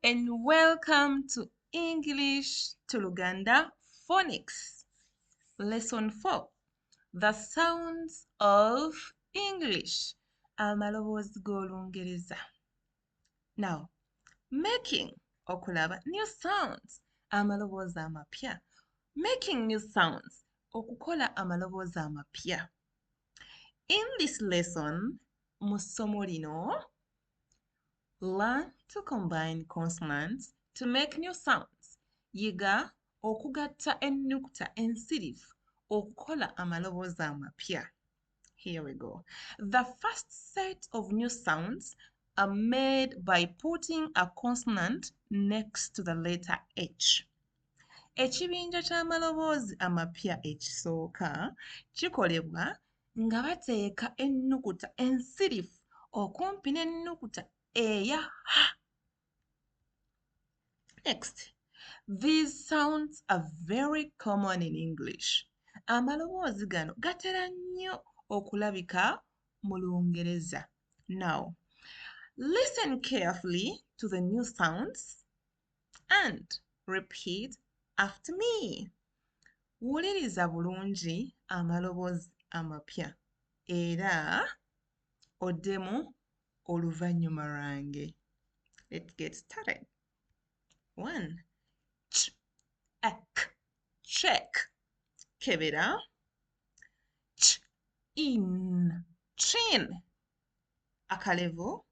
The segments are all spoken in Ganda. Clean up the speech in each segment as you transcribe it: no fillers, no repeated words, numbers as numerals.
and welcome to English to Luganda Phonics. Lesson 4. The sounds of English. Amaloboozi g'Olungereza. Now, making okulaba new sounds. Amaloboozi amapya. Making new sounds. Okukola amaloboozi amapya. In this lesson, mu ssomo lino, learn to combine consonants to make new sounds. Yiga okugatta ennukuta ensirifu okukola amaloboozi amapya. Here we go. The first set of new sounds are made by putting a consonant next to the letter H. Ekibinja ky'amaloboozi amapya ekisooka kikolebwa nga bateeka ennukuta ensirifu okumpi n'ennukuta eya H. Next, these sounds are very common in English. Amaloboozi gano gatera nnyo okulabika mu Lungereza. Now, listen carefully to the new sounds and repeat after me. Wuliriza bulungi amaloboozi amapya era oddemu oluvannyuma lwange. Let's get started. 1. Ch, ek, check. Kebera. Ch, in, chin. Akalevo.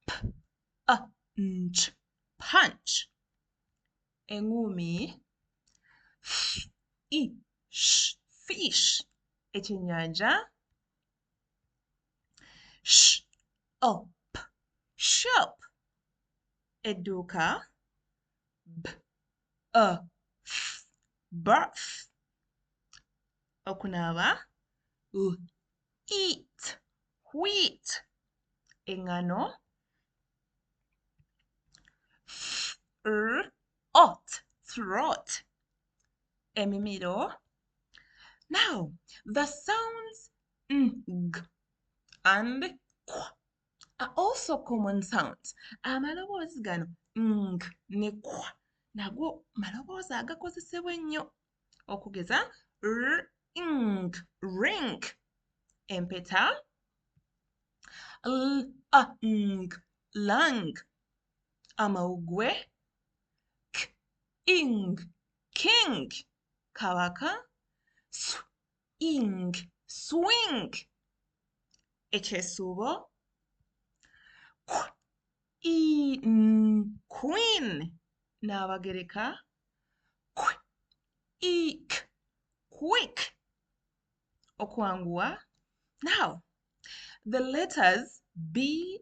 P, a, nch, punch. Engumi. F, I, sh, fish. Ekyennyanja. Sh, op, shop. Edduuka. B, a, f, birth. Okunaaba. Eat, wheat. Eŋŋano. Ot, throat. Emimiro. Now, the sounds ng and kwa are also common sounds. Amaloboozi gano ng ne kwa nago maloboozi agakozesebwa ennyo okugeza ring, ring. Empeta. Lang, lung. Amawugwe. King, king. Kabaka. Swing, swing. Ekyesuubo. Queen. N'Abagereka. Quick, quick. Okwanguwa. Now, the letters B,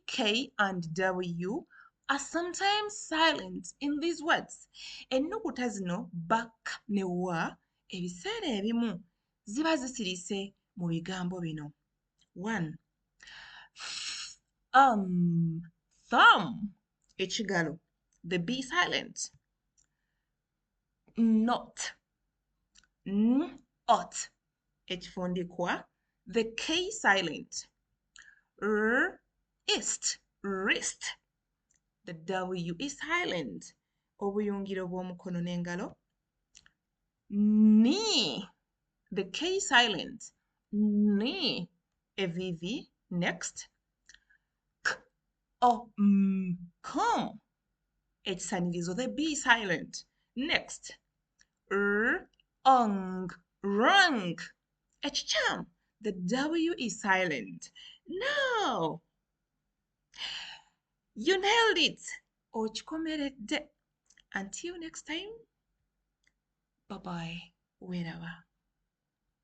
K, and W are sometimes silent in these words. Ennukuta zino bak ne wa ebiseera ebimu ziba zisirise mu bigambo bino. 1. Thumb. Ekigalo. The B silent. Not. Ot. Ekifundikwa. The K silent. Wrist. Wrist. The W is silent. Obuyungiro bw'omukono n'engalo. Knee. The K silent. Knee. EVV. Next. Come. Ekisanirizo. The B silent. Next. Rung. Ekikyamu. The W is silent. Now, you nailed it. Okikomeredde. Until next time, bye-bye. Wherever.